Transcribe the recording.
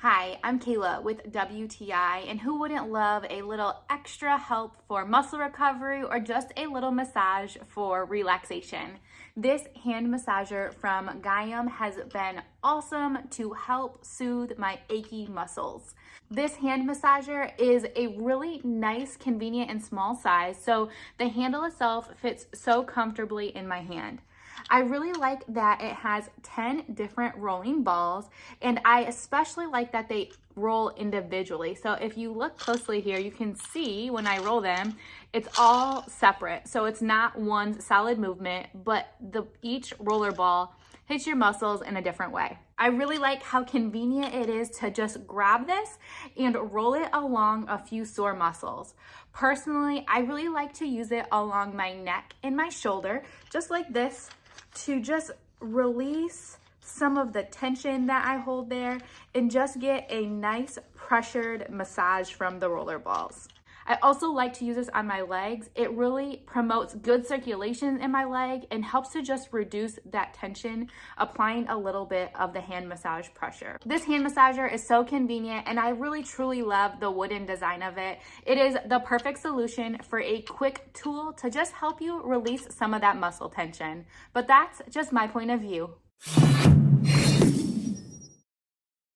Hi, I'm Kayla with WTI, and who wouldn't love a little extra help for muscle recovery or just a little massage for relaxation? This hand massager from Gaiam has been awesome to help soothe my achy muscles. This hand massager is a really nice, convenient, and small size, so the handle itself fits so comfortably in my hand. I really like that it has 10 different rolling balls, and I especially like that they roll individually. So if you look closely here, you can see when I roll them, it's all separate. So it's not one solid movement, but each roller ball hits your muscles in a different way. I really like how convenient it is to just grab this and roll it along a few sore muscles. Personally, I really like to use it along my neck and my shoulder, just like this, to just release some of the tension that I hold there and just get a nice pressured massage from the roller balls. I also like to use this on my legs. It really promotes good circulation in my leg and helps to just reduce that tension, applying a little bit of the hand massage pressure. This hand massager is so convenient, and I really truly love the wooden design of it. It is the perfect solution for a quick tool to just help you release some of that muscle tension. But that's just my point of view.